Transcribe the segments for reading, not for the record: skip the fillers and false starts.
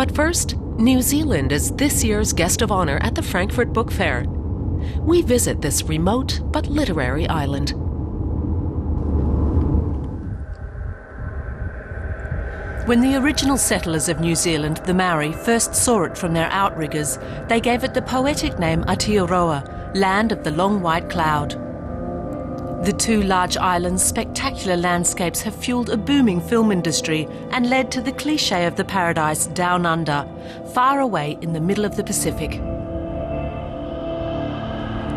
But first, New Zealand is this year's guest of honour at the Frankfurt Book Fair. We visit this remote but literary island. When the original settlers of New Zealand, the Maori, first saw it from their outriggers, they gave it the poetic name Aotearoa, land of the long white cloud. The two large islands' spectacular landscapes have fueled a booming film industry and led to the cliché of the paradise down under, far away in the middle of the Pacific.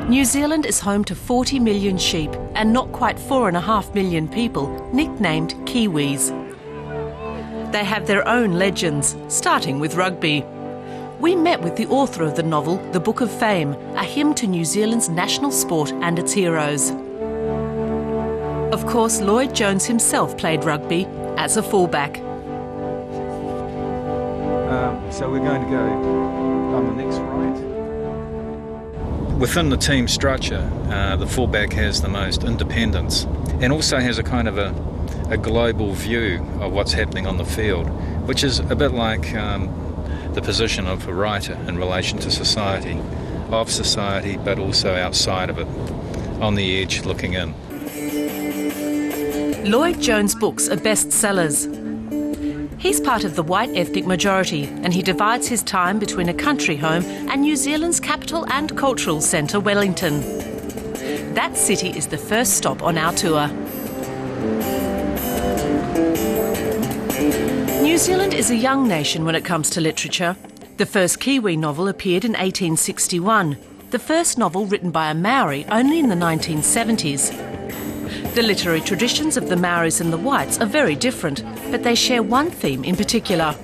New Zealand is home to 40 million sheep and not quite 4.5 million people, nicknamed Kiwis. They have their own legends, starting with rugby. We met with the author of the novel, The Book of Fame, a hymn to New Zealand's national sport and its heroes. Of course, Lloyd Jones himself played rugby as a fullback. So we're going to go on the next right. Within the team structure, the fullback has the most independence and also has a kind of a global view of what's happening on the field, which is a bit like the position of a writer in relation to society, but also outside of it, on the edge looking in. Lloyd Jones' books are bestsellers. He's part of the white ethnic majority, and he divides his time between a country home and New Zealand's capital and cultural centre, Wellington. That city is the first stop on our tour. New Zealand is a young nation when it comes to literature. The first Kiwi novel appeared in 1861, the first novel written by a Maori only in the 1970s. The literary traditions of the Maoris and the whites are very different, but they share one theme in particular.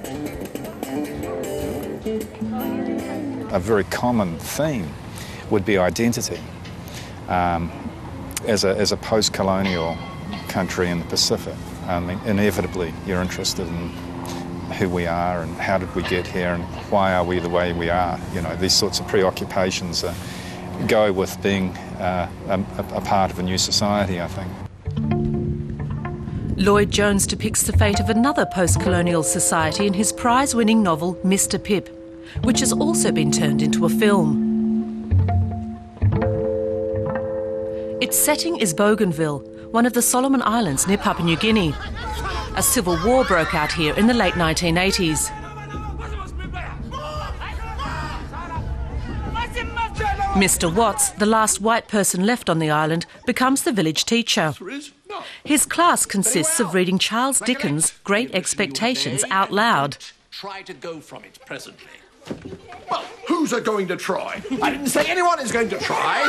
A very common theme would be identity. As a post-colonial country in the Pacific, I mean, inevitably you're interested in who we are and how did we get here and why are we the way we are. You know, these sorts of preoccupations go with being a part of a new society, I think. Lloyd Jones depicts the fate of another post-colonial society in his prize-winning novel Mr. Pip, which has also been turned into a film. Its setting is Bougainville, one of the Solomon Islands near Papua New Guinea. A civil war broke out here in the late 1980s. Mr. Watts, the last white person left on the island, becomes the village teacher. His class consists of reading Charles Dickens' Great Expectations out loud. Try to go from it presently. Well, who's going to try? I didn't say anyone is going to try.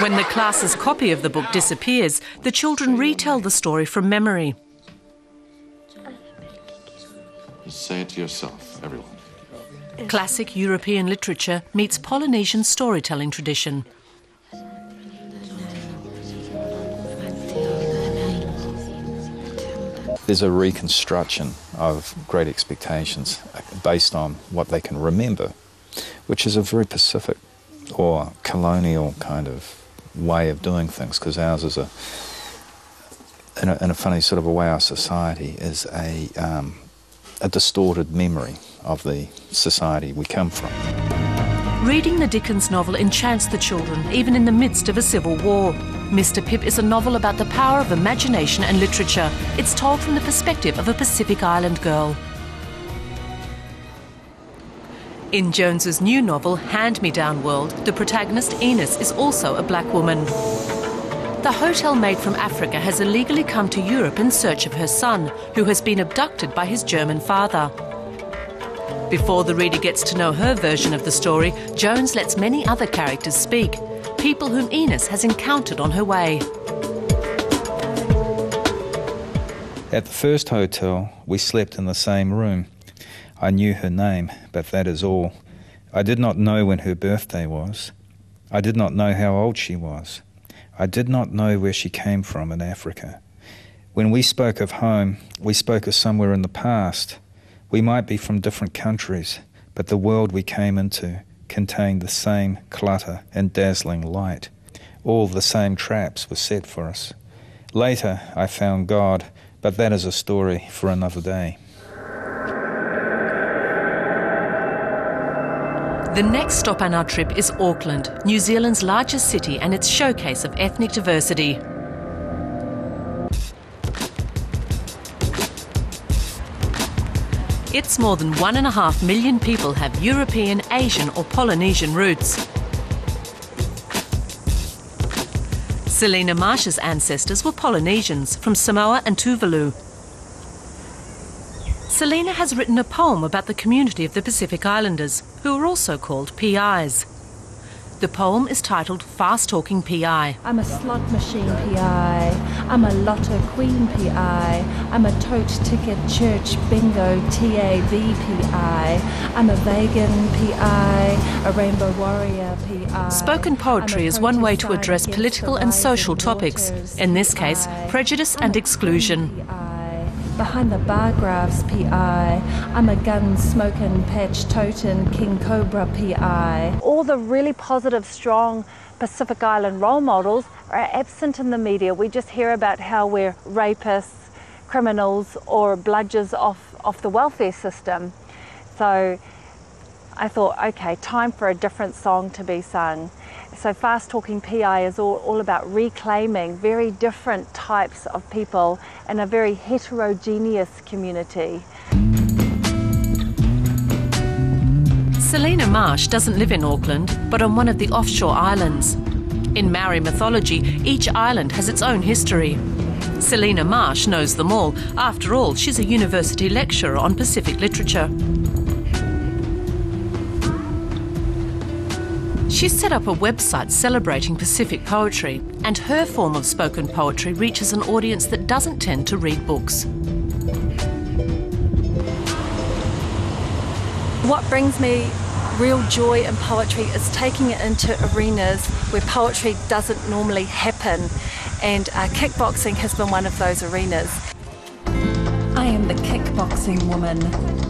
When the class's copy of the book disappears, the children retell the story from memory. Just say it to yourself, everyone. Classic European literature meets Polynesian storytelling tradition. There's a reconstruction of Great Expectations based on what they can remember, which is a very Pacific or colonial kind of way of doing things, because ours is in a funny sort of a way, our society is a distorted memory of the society we come from. Reading the Dickens novel enchants the children, even in the midst of a civil war. Mr. Pip is a novel about the power of imagination and literature. It's told from the perspective of a Pacific Island girl. In Jones's new novel, Hand-Me-Down World, the protagonist, Enos, is also a black woman. The hotel maid from Africa has illegally come to Europe in search of her son, who has been abducted by his German father. Before the reader gets to know her version of the story, Jones lets many other characters speak, people whom Enos has encountered on her way. At the first hotel, we slept in the same room. I knew her name, but that is all. I did not know when her birthday was. I did not know how old she was. I did not know where she came from in Africa. When we spoke of home, we spoke of somewhere in the past. We might be from different countries, but the world we came into contained the same clutter and dazzling light. All the same traps were set for us. Later, I found God, But that is a story for another day. The next stop on our trip is Auckland, New Zealand's largest city and its showcase of ethnic diversity. Its more than 1.5 million people have European, Asian or Polynesian roots. Selina Marsh's ancestors were Polynesians from Samoa and Tuvalu. Selina has written a poem about the community of the Pacific Islanders, who are also called PIs. The poem is titled Fast Talking PI. I'm a slot machine PI, I'm a lotto queen PI, I'm a tote ticket church bingo TAV PI, I'm a vegan PI, a rainbow warrior PI. Spoken poetry is one way to address political and social topics, in this case, prejudice and exclusion. Behind the bar graphs PI, I'm a gun smoking patch toting king cobra PI. All the really positive, strong Pacific Island role models are absent in the media. We just hear about how we're rapists, criminals or bludgers off the welfare system. So I thought, okay, time for a different song to be sung. So Fast Talking PI is all about reclaiming very different types of people in a very heterogeneous community. Selina Marsh doesn't live in Auckland, but on one of the offshore islands. In Maori mythology, each island has its own history. Selina Marsh knows them all. After all, she's a university lecturer on Pacific literature. She's set up a website celebrating Pacific poetry, and her form of spoken poetry reaches an audience that doesn't tend to read books. What brings me real joy in poetry is taking it into arenas where poetry doesn't normally happen, and kickboxing has been one of those arenas. I am the kickboxing woman,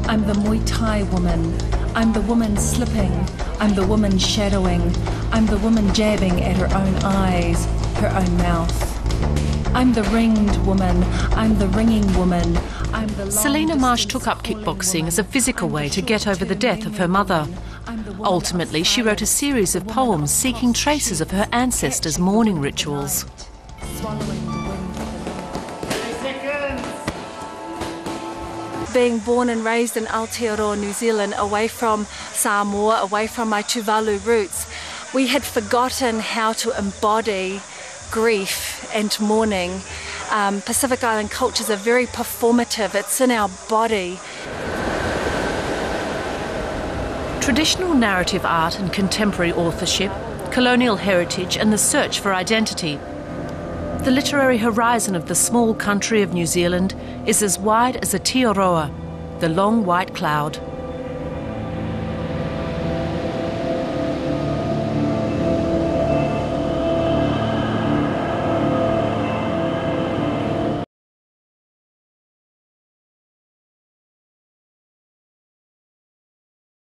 I'm the Muay Thai woman, I'm the woman slipping, I'm the woman shadowing, I'm the woman jabbing at her own eyes, her own mouth. I'm the ringed woman, I'm the ringing woman, I'm the Selina Marsh took up kickboxing as a physical way to get over the death of her mother. Ultimately, she wrote a series of poems seeking traces of her ancestors' mourning rituals. Being born and raised in Aotearoa, New Zealand, away from Samoa, away from my Tuvalu roots, we had forgotten how to embody grief and mourning. Pacific Island cultures are very performative, it's in our body. Traditional narrative art and contemporary authorship, colonial heritage and the search for identity. The literary horizon of the small country of New Zealand is as wide as Aotearoa, the long white cloud.